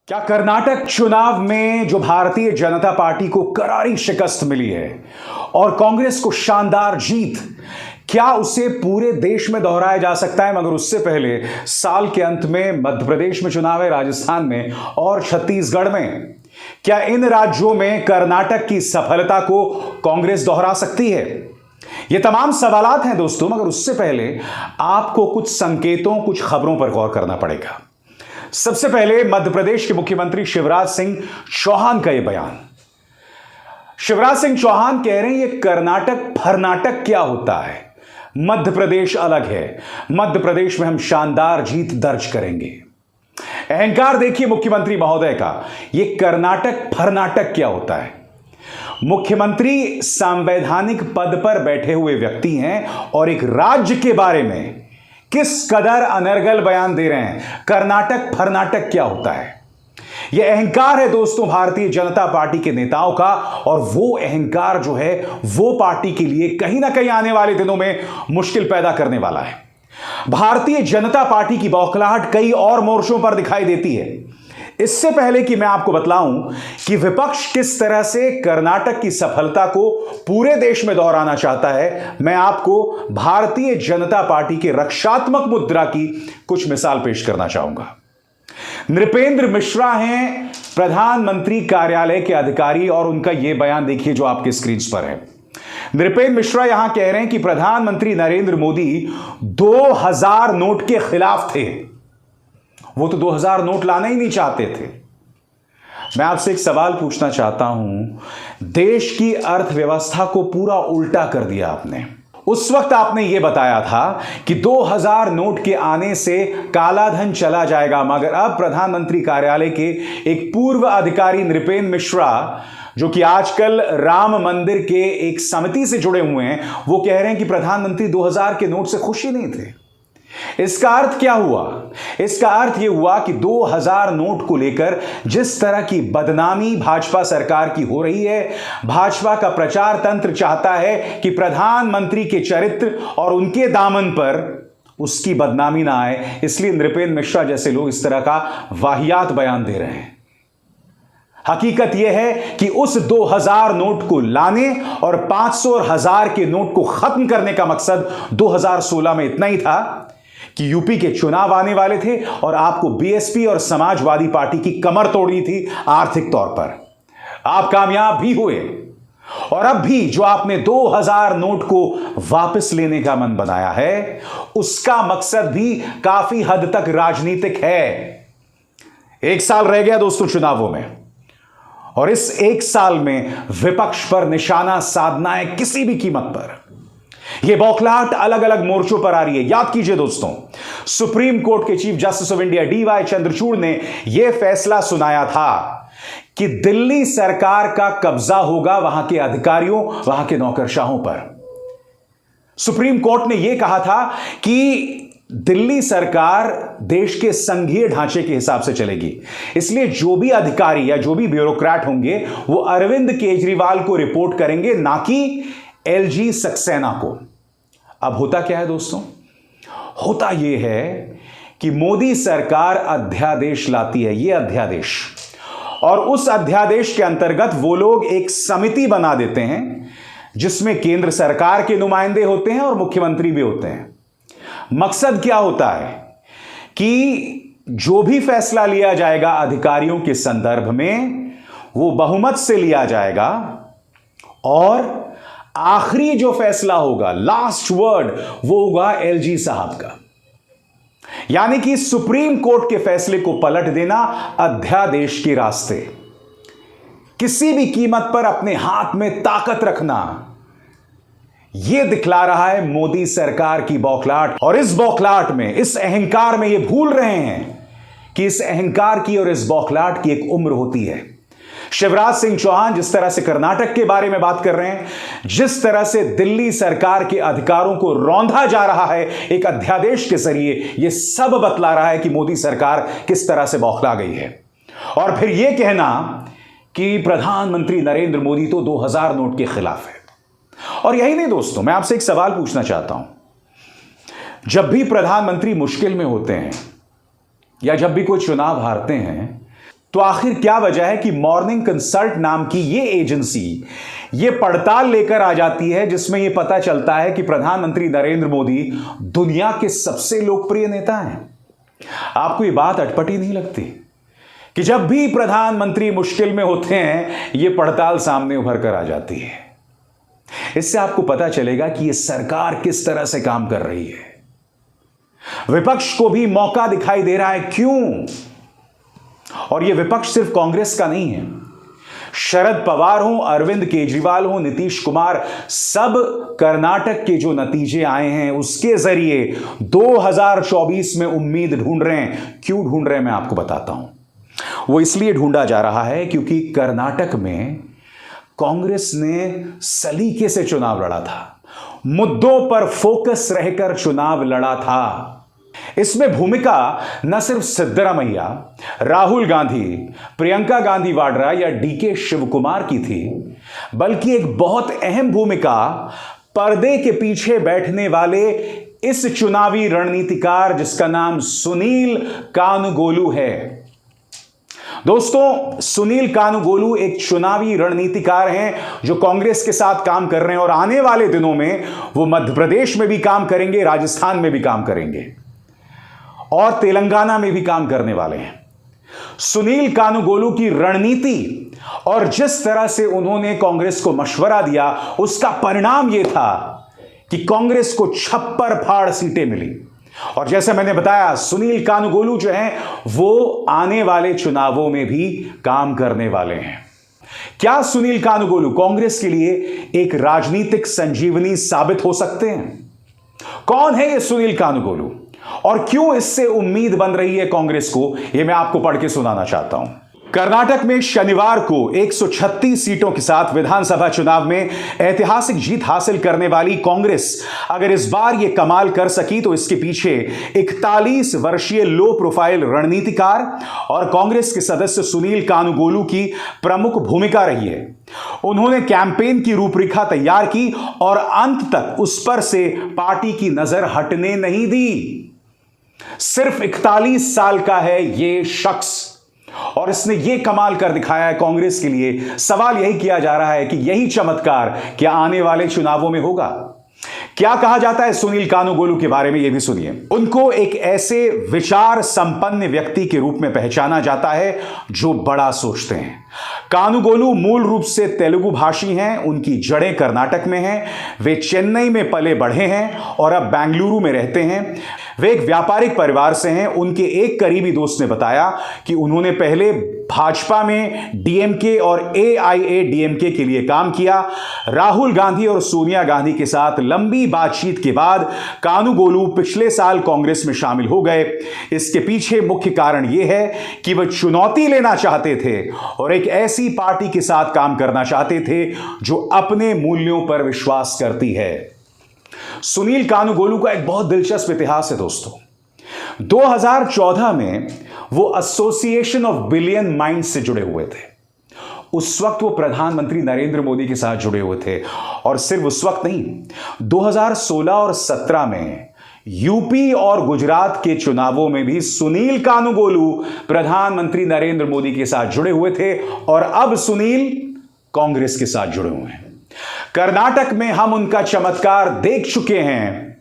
क्या कर्नाटक चुनाव में जो भारतीय जनता पार्टी को करारी शिकस्त मिली है और कांग्रेस को शानदार जीत, क्या उसे पूरे देश में दोहराया जा सकता है? मगर उससे पहले साल के अंत में मध्य प्रदेश में चुनाव है, राजस्थान में और छत्तीसगढ़ में। क्या इन राज्यों में कर्नाटक की सफलता को कांग्रेस दोहरा सकती है? ये तमाम सवालात हैं दोस्तों, मगर उससे पहले आपको कुछ संकेतों, कुछ खबरों पर गौर करना पड़ेगा। सबसे पहले मध्य प्रदेश के मुख्यमंत्री शिवराज सिंह चौहान का यह बयान। शिवराज सिंह चौहान कह रहे हैं ये कर्नाटक फरनाटक क्या होता है, मध्य प्रदेश अलग है, मध्य प्रदेश में हम शानदार जीत दर्ज करेंगे। अहंकार देखिए मुख्यमंत्री महोदय का, ये कर्नाटक फरनाटक क्या होता है। मुख्यमंत्री संवैधानिक पद पर बैठे हुए व्यक्ति हैं और एक राज्य के बारे में किस कदर अनर्गल बयान दे रहे हैं। कर्नाटक फरनाटक क्या होता है? यह अहंकार है दोस्तों भारतीय जनता पार्टी के नेताओं का, और वो अहंकार जो है वो पार्टी के लिए कहीं ना कहीं आने वाले दिनों में मुश्किल पैदा करने वाला है। भारतीय जनता पार्टी की बौखलाहट कई और मोर्चों पर दिखाई देती है। इससे पहले कि मैं आपको बतलाऊं कि विपक्ष किस तरह से कर्नाटक की सफलता को पूरे देश में दोहराना चाहता है, मैं आपको भारतीय जनता पार्टी के रक्षात्मक मुद्रा की कुछ मिसाल पेश करना चाहूंगा। नृपेंद्र मिश्रा हैं प्रधानमंत्री कार्यालय के अधिकारी, और उनका यह बयान देखिए जो आपके स्क्रीन पर है। नृपेंद्र मिश्रा यहां कह रहे हैं कि प्रधानमंत्री नरेंद्र मोदी 2000 नोट के खिलाफ थे। वो तो 2000 नोट लाना ही नहीं चाहते थे। मैं आपसे एक सवाल पूछना चाहता हूं, देश की अर्थव्यवस्था को पूरा उल्टा कर दिया आपने। उस वक्त आपने यह बताया था कि 2000 नोट के आने से काला धन चला जाएगा, मगर अब प्रधानमंत्री कार्यालय के एक पूर्व अधिकारी नृपेंद्र मिश्रा, जो कि आजकल राम मंदिर के एक समिति से जुड़े हुए हैं, वो कह रहे हैं कि प्रधानमंत्री 2000 के नोट से खुश ही नहीं थे। इसका अर्थ क्या हुआ? इसका अर्थ यह हुआ कि 2000 नोट को लेकर जिस तरह की बदनामी भाजपा सरकार की हो रही है, भाजपा का प्रचार तंत्र चाहता है कि प्रधानमंत्री के चरित्र और उनके दामन पर उसकी बदनामी ना आए, इसलिए नृपेंद्र मिश्रा जैसे लोग इस तरह का वाहियात बयान दे रहे हैं। हकीकत यह है कि उस 2000 नोट को लाने और 500 और 1000 के नोट को खत्म करने का मकसद 2016 में इतना ही था कि यूपी के चुनाव आने वाले थे और आपको बीएसपी और समाजवादी पार्टी की कमर तोड़नी थी आर्थिक तौर पर। आप कामयाब भी हुए, और अब भी जो आपने 2000 नोट को वापस लेने का मन बनाया है, उसका मकसद भी काफी हद तक राजनीतिक है। एक साल रह गया दोस्तों चुनावों में, और इस एक साल में विपक्ष पर निशाना साधना है किसी भी कीमत पर। यह बौखलाहट अलग अलग मोर्चों पर आ रही है। याद कीजिए दोस्तों, सुप्रीम कोर्ट के chief justice of India D Y Chandrachud ने यह फैसला सुनाया था कि दिल्ली सरकार का कब्जा होगा वहां के अधिकारियों, वहां के नौकरशाहों पर। सुप्रीम कोर्ट ने यह कहा था कि दिल्ली सरकार देश के संघीय ढांचे के हिसाब से चलेगी, इसलिए जो भी अधिकारी या जो भी ब्यूरोक्रेट होंगे वो अरविंद केजरीवाल को रिपोर्ट करेंगे, ना कि एलजी सक्सेना को। अब होता क्या है दोस्तों? होता यह है कि मोदी सरकार अध्यादेश लाती है, यह अध्यादेश, और उस अध्यादेश के अंतर्गत वो लोग एक समिति बना देते हैं जिसमें केंद्र सरकार के नुमाइंदे होते हैं और मुख्यमंत्री भी होते हैं। मकसद क्या होता है कि जो भी फैसला लिया जाएगा अधिकारियों के संदर्भ में, वो बहुमत से लिया जाएगा, और आखिरी जो फैसला होगा, लास्ट वर्ड, वो होगा एलजी साहब का। यानी कि सुप्रीम कोर्ट के फैसले को पलट देना अध्यादेश के रास्ते, किसी भी कीमत पर अपने हाथ में ताकत रखना, यह दिखला रहा है मोदी सरकार की बौखलाहट। और इस बौखलाहट में, इस अहंकार में, यह भूल रहे हैं कि इस अहंकार की और इस बौखलाहट की एक उम्र होती है। शिवराज सिंह चौहान जिस तरह से कर्नाटक के बारे में बात कर रहे हैं, जिस तरह से दिल्ली सरकार के अधिकारों को रौंदा जा रहा है एक अध्यादेश के जरिए, यह सब बतला रहा है कि मोदी सरकार किस तरह से बौखला गई है। और फिर यह कहना कि प्रधानमंत्री नरेंद्र मोदी तो 2000 नोट के खिलाफ है। और यही नहीं दोस्तों, मैं आपसे एक सवाल पूछना चाहता हूं, जब भी प्रधानमंत्री मुश्किल में होते हैं या जब भी कोई चुनाव हारते हैं, तो आखिर क्या वजह है कि मॉर्निंग कंसल्ट नाम की ये एजेंसी ये पड़ताल लेकर आ जाती है जिसमें यह पता चलता है कि प्रधानमंत्री नरेंद्र मोदी दुनिया के सबसे लोकप्रिय नेता हैं? आपको यह बात अटपटी नहीं लगती कि जब भी प्रधानमंत्री मुश्किल में होते हैं यह पड़ताल सामने उभर कर आ जाती है? इससे आपको पता चलेगा कि यह सरकार किस तरह से काम कर रही है। विपक्ष को भी मौका दिखाई दे रहा है। क्यों? और यह विपक्ष सिर्फ कांग्रेस का नहीं है। शरद पवार हो, अरविंद केजरीवाल हो, नीतीश कुमार, सब कर्नाटक के जो नतीजे आए हैं उसके जरिए 2024 में उम्मीद ढूंढ रहे हैं। क्यों ढूंढ रहे हैं मैं आपको बताता हूं। वो इसलिए ढूंढा जा रहा है क्योंकि कर्नाटक में कांग्रेस ने सलीके से चुनाव लड़ा था, मुद्दों पर फोकस रहकर चुनाव लड़ा था। इसमें भूमिका न सिर्फ सिद्धरामैया, राहुल गांधी, प्रियंका गांधी वाड्रा या डीके शिवकुमार की थी, बल्कि एक बहुत अहम भूमिका पर्दे के पीछे बैठने वाले इस चुनावी रणनीतिकार जिसका नाम सुनील कानुगोलू है। दोस्तों, सुनील कानुगोलू एक चुनावी रणनीतिकार हैं जो कांग्रेस के साथ काम कर रहे हैं और आने वाले दिनों में वो मध्य प्रदेश में भी काम करेंगे, राजस्थान में भी काम करेंगे और तेलंगाना में भी काम करने वाले हैं। सुनील कानुगोलू की रणनीति और जिस तरह से उन्होंने कांग्रेस को मशवरा दिया उसका परिणाम यह था कि कांग्रेस को छप्पर फाड़ सीटें मिली। और जैसे मैंने बताया, सुनील कानुगोलू जो हैं वो आने वाले चुनावों में भी काम करने वाले हैं। क्या सुनील कानुगोलू कांग्रेस के लिए एक राजनीतिक संजीवनी साबित हो सकते हैं? कौन है ये सुनील कानुगोलू और क्यों इससे उम्मीद बन रही है कांग्रेस को, यह मैं आपको पढ़ के सुनाना चाहता हूं। कर्नाटक में शनिवार को 136 सीटों के साथ विधानसभा चुनाव में ऐतिहासिक जीत हासिल करने वाली कांग्रेस अगर इस बार यह कमाल कर सकी तो इसके पीछे 41 वर्षीय लो प्रोफाइल रणनीतिकार और कांग्रेस के सदस्य सुनील कानुगोलू की प्रमुख भूमिका रही है। उन्होंने कैंपेन की रूपरेखा तैयार की और अंत तक उस पर से पार्टी की नजर हटने नहीं दी। सिर्फ 41 साल का है यह शख्स और इसने यह कमाल कर दिखाया है कांग्रेस के लिए। सवाल यही किया जा रहा है कि यही चमत्कार क्या आने वाले चुनावों में होगा? क्या कहा जाता है सुनील कानुगोलू के बारे में, यह भी सुनिए। उनको एक ऐसे विचार संपन्न व्यक्ति के रूप में पहचाना जाता है जो बड़ा सोचते हैं। कानुगोलू मूल रूप से तेलुगु भाषी हैं, उनकी जड़ें कर्नाटक में हैं, वे चेन्नई में पले बढ़े हैं और अब बेंगलुरु में रहते हैं। वे एक व्यापारिक परिवार से हैं। उनके एक करीबी दोस्त ने बताया कि उन्होंने पहले भाजपा में डीएमके और एआईएडीएमके के लिए काम किया। राहुल गांधी और सोनिया गांधी के साथ लंबी बातचीत के बाद कानुगोलू पिछले साल कांग्रेस में शामिल हो गए। इसके पीछे मुख्य कारण यह है कि वह चुनौती लेना चाहते थे और एक ऐसी पार्टी के साथ काम करना चाहते थे जो अपने मूल्यों पर विश्वास करती है। सुनील कानुगोलू का एक बहुत दिलचस्प इतिहास है दोस्तों। 2014 में वो एसोसिएशन ऑफ बिलियन माइंड्स से जुड़े हुए थे। उस वक्त वो प्रधानमंत्री नरेंद्र मोदी के साथ जुड़े हुए थे और सिर्फ उस वक्त नहीं, 2016 और 17 में यूपी और गुजरात के चुनावों में भी सुनील कानुगोलू प्रधानमंत्री नरेंद्र मोदी के साथ जुड़े हुए थे और अब सुनील कांग्रेस के साथ जुड़े हुए हैं। कर्नाटक में हम उनका चमत्कार देख चुके हैं,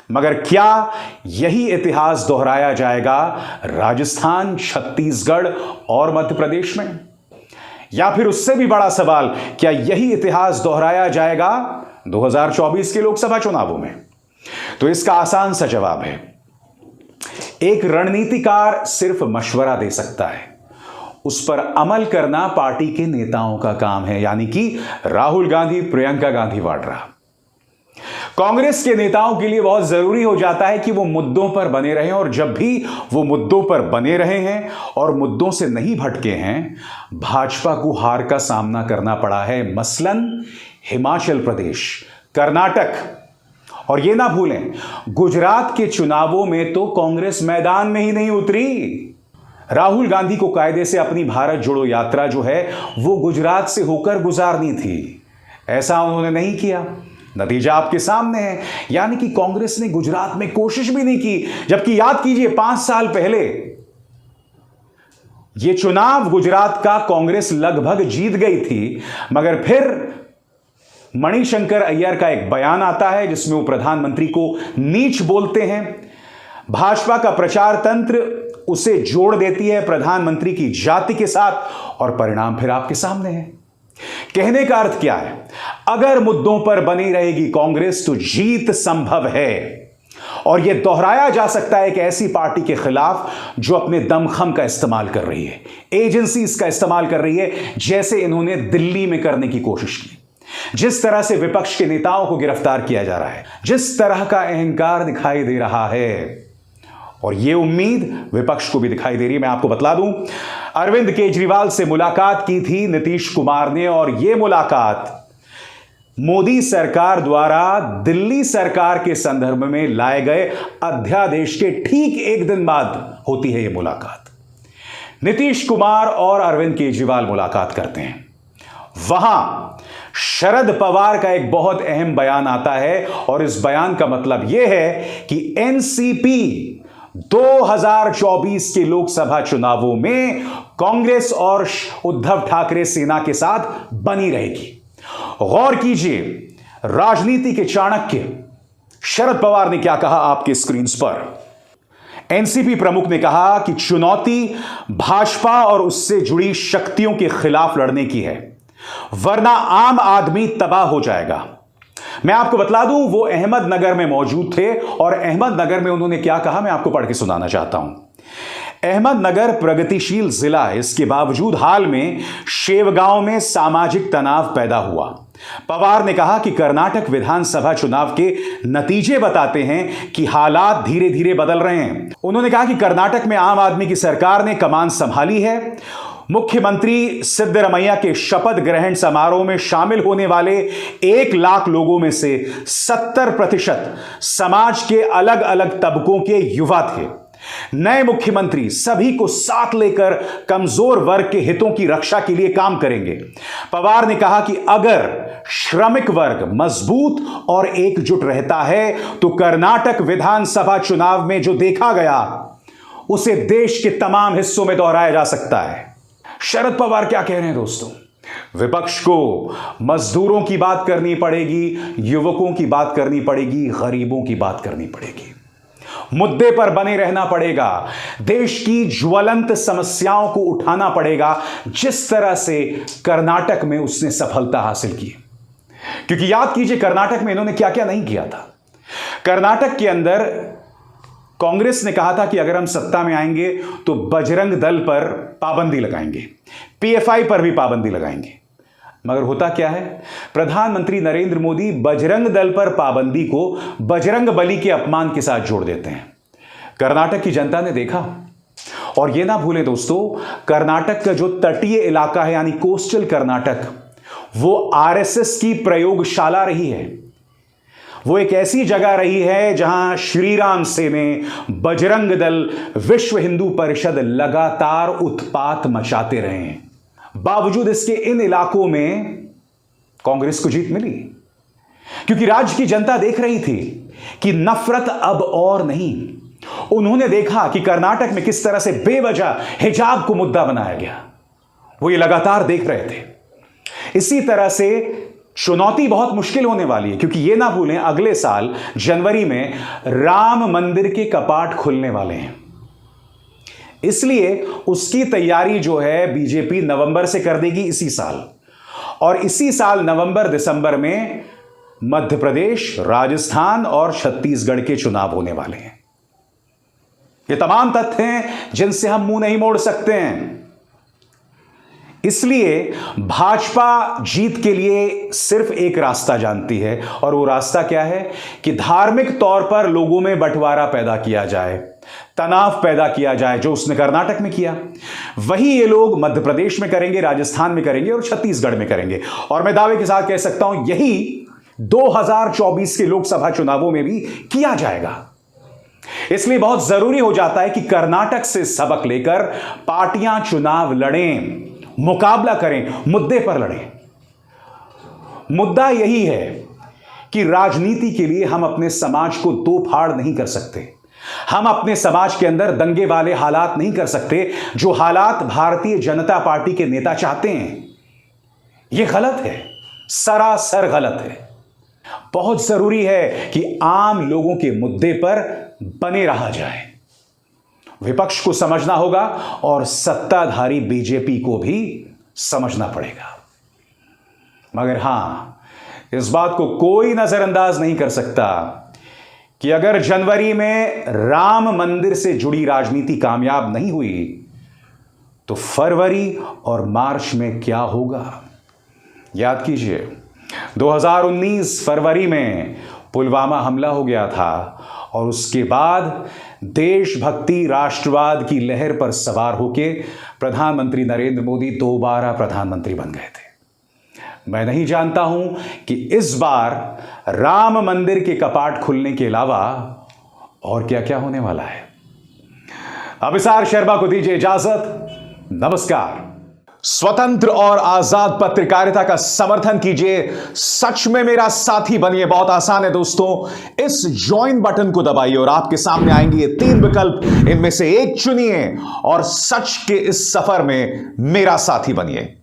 मगर क्या यही इतिहास दोहराया जाएगा राजस्थान, छत्तीसगढ़ और मध्य प्रदेश में? या फिर उससे भी बड़ा सवाल, क्या यही इतिहास दोहराया जाएगा 2024 के लोकसभा चुनावों में? तो इसका आसान सा जवाब है, एक रणनीतिकार सिर्फ मशवरा दे सकता है, उस पर अमल करना पार्टी के नेताओं का काम है, यानी कि राहुल गांधी, प्रियंका गांधी वाड्रा। कांग्रेस के नेताओं के लिए बहुत जरूरी हो जाता है कि वो मुद्दों पर बने रहें और जब भी वो मुद्दों पर बने रहे हैं और मुद्दों से नहीं भटके हैं, भाजपा को हार का सामना करना पड़ा है। मसलन हिमाचल प्रदेश, कर्नाटक और ये ना भूलें गुजरात के चुनावों में तो कांग्रेस मैदान में ही नहीं उतरी। राहुल गांधी को कायदे से अपनी भारत जोड़ो यात्रा जो है वो गुजरात से होकर गुजारनी थी, ऐसा उन्होंने नहीं किया। नतीजा आपके सामने है, यानी कि कांग्रेस ने गुजरात में कोशिश भी नहीं की। जबकि याद कीजिए 5 साल पहले ये चुनाव गुजरात का कांग्रेस लगभग जीत गई थी, मगर फिर मणिशंकर अय्यर का एक बयान आता है जिसमें वो प्रधानमंत्री को नीच बोलते हैं। भाजपा का प्रचार तंत्र उसे जोड़ देती है प्रधानमंत्री की जाति के साथ और परिणाम फिर आपके सामने है। कहने का अर्थ क्या है? अगर मुद्दों पर बनी रहेगी कांग्रेस तो जीत संभव है, और यह दोहराया जा सकता है एक ऐसी पार्टी के खिलाफ जो अपने दमखम का इस्तेमाल कर रही है, एजेंसीज का इस्तेमाल कर रही है, जैसे इन्होंने दिल्ली में करने की कोशिश की। जिस तरह से विपक्ष के नेताओं को गिरफ्तार किया जा रहा है, जिस तरह का अहंकार दिखाई दे रहा है, और यह उम्मीद विपक्ष को भी दिखाई दे रही है। मैं आपको बतला दूं, अरविंद केजरीवाल से मुलाकात की थी नीतीश कुमार ने, और यह मुलाकात मोदी सरकार द्वारा दिल्ली सरकार के संदर्भ में लाए गए अध्यादेश के ठीक एक दिन बाद होती है यह मुलाकात। नीतीश कुमार और अरविंद केजरीवाल मुलाकात करते हैं। वहां शरद पवार का एक बहुत अहम बयान आता है, और इस बयान का मतलब यह है कि एनसीपी 2024 के लोकसभा चुनावों में कांग्रेस और उद्धव ठाकरे सेना के साथ बनी रहेगी। गौर कीजिए, राजनीति के चाणक्य शरद पवार ने क्या कहा आपके स्क्रीन पर। एनसीपी प्रमुख ने कहा कि चुनौती भाजपा और उससे जुड़ी शक्तियों के खिलाफ लड़ने की है, वरना आम आदमी तबाह हो जाएगा। मैं आपको बतला दूं, वो अहमदनगर में मौजूद थे, और अहमदनगर में उन्होंने क्या कहा मैं आपको पढ़ के सुनाना चाहता हूं। अहमदनगर प्रगतिशील जिला, इसके बावजूद हाल में शेवगांव में सामाजिक तनाव पैदा हुआ। पवार ने कहा कि कर्नाटक विधानसभा चुनाव के नतीजे बताते हैं कि हालात धीरे धीरे बदल रहे हैं। उन्होंने कहा कि कर्नाटक में आम आदमी की सरकार ने कमान संभाली है। मुख्यमंत्री सिद्धरमैया के शपथ ग्रहण समारोह में शामिल होने वाले 1 लाख लोगों में से 70% समाज के अलग अलग तबकों के युवा थे। नए मुख्यमंत्री सभी को साथ लेकर कमजोर वर्ग के हितों की रक्षा के लिए काम करेंगे। पवार ने कहा कि अगर श्रमिक वर्ग मजबूत और एकजुट रहता है तो कर्नाटक विधानसभा चुनाव में जो देखा गया उसे देश के तमाम हिस्सों में दोहराया जा सकता है। शरद पवार क्या कह रहे हैं दोस्तों? विपक्ष को मजदूरों की बात करनी पड़ेगी, युवकों की बात करनी पड़ेगी, गरीबों की बात करनी पड़ेगी, मुद्दे पर बने रहना पड़ेगा, देश की ज्वलंत समस्याओं को उठाना पड़ेगा, जिस तरह से कर्नाटक में उसने सफलता हासिल की। क्योंकि याद कीजिए कर्नाटक में इन्होंने क्या क्या नहीं किया था। कर्नाटक के अंदर कांग्रेस ने कहा था कि अगर हम सत्ता में आएंगे तो बजरंग दल पर पाबंदी लगाएंगे, पीएफआई पर भी पाबंदी लगाएंगे। मगर होता क्या है, प्रधानमंत्री नरेंद्र मोदी बजरंग दल पर पाबंदी को बजरंग बली के अपमान के साथ जोड़ देते हैं। कर्नाटक की जनता ने देखा। और यह ना भूलें दोस्तों, कर्नाटक का जो तटीय इलाका है यानी कोस्टल कर्नाटक, वो आरएसएस की प्रयोगशाला रही है। वो एक ऐसी जगह रही है जहां श्री राम सेने, बजरंग दल, विश्व हिंदू परिषद लगातार उत्पात मचाते रहे हैं। बावजूद इसके इन इलाकों में कांग्रेस को जीत मिली, क्योंकि राज्य की जनता देख रही थी कि नफरत अब और नहीं। उन्होंने देखा कि कर्नाटक में किस तरह से बेवजह हिजाब को मुद्दा बनाया गया, वो ये लगातार देख रहे थे। इसी तरह से चुनौती बहुत मुश्किल होने वाली है, क्योंकि ये ना भूलें अगले साल जनवरी में राम मंदिर के कपाट खुलने वाले हैं। इसलिए उसकी तैयारी जो है बीजेपी नवंबर से कर देगी इसी साल, और इसी साल नवंबर दिसंबर में मध्य प्रदेश, राजस्थान और छत्तीसगढ़ के चुनाव होने वाले हैं। ये तमाम तथ्य हैं जिनसे हम मुंह नहीं मोड़ सकते हैं। इसलिए भाजपा जीत के लिए सिर्फ एक रास्ता जानती है, और वो रास्ता क्या है कि धार्मिक तौर पर लोगों में बंटवारा पैदा किया जाए, तनाव पैदा किया जाए, जो उसने कर्नाटक में किया वही ये लोग मध्य प्रदेश में करेंगे, राजस्थान में करेंगे और छत्तीसगढ़ में करेंगे। और मैं दावे के साथ कह सकता हूं यही 2024 के लोकसभा चुनावों में भी किया जाएगा। इसलिए बहुत जरूरी हो जाता है कि कर्नाटक से सबक लेकर पार्टियां चुनाव लड़ें, मुकाबला करें, मुद्दे पर लड़ें। मुद्दा यही है कि राजनीति के लिए हम अपने समाज को दो फाड़ नहीं कर सकते। हम अपने समाज के अंदर दंगे वाले हालात नहीं कर सकते जो हालात भारतीय जनता पार्टी के नेता चाहते हैं। यह गलत है, सरासर गलत है। बहुत जरूरी है कि आम लोगों के मुद्दे पर बने रहा जाए। विपक्ष को समझना होगा और सत्ताधारी बीजेपी को भी समझना पड़ेगा। मगर हां, इस बात को कोई नजरअंदाज नहीं कर सकता कि अगर जनवरी में राम मंदिर से जुड़ी राजनीति कामयाब नहीं हुई तो फरवरी और मार्च में क्या होगा। याद कीजिए, 2019 फरवरी में पुलवामा हमला हो गया था और उसके बाद देशभक्ति राष्ट्रवाद की लहर पर सवार होकर प्रधानमंत्री नरेंद्र मोदी दोबारा प्रधानमंत्री बन गए थे। मैं नहीं जानता हूं कि इस बार राम मंदिर के कपाट खुलने के अलावा और क्या क्या होने वाला है। अभिसार शर्मा को दीजिए इजाजत। नमस्कार। स्वतंत्र और आजाद पत्रकारिता का समर्थन कीजिए, सच में मेरा साथी बनिए। बहुत आसान है दोस्तों, इस ज्वाइन बटन को दबाइए और आपके सामने आएंगे ये 3 विकल्प। इनमें से एक चुनिए और सच के इस सफर में मेरा साथी बनिए।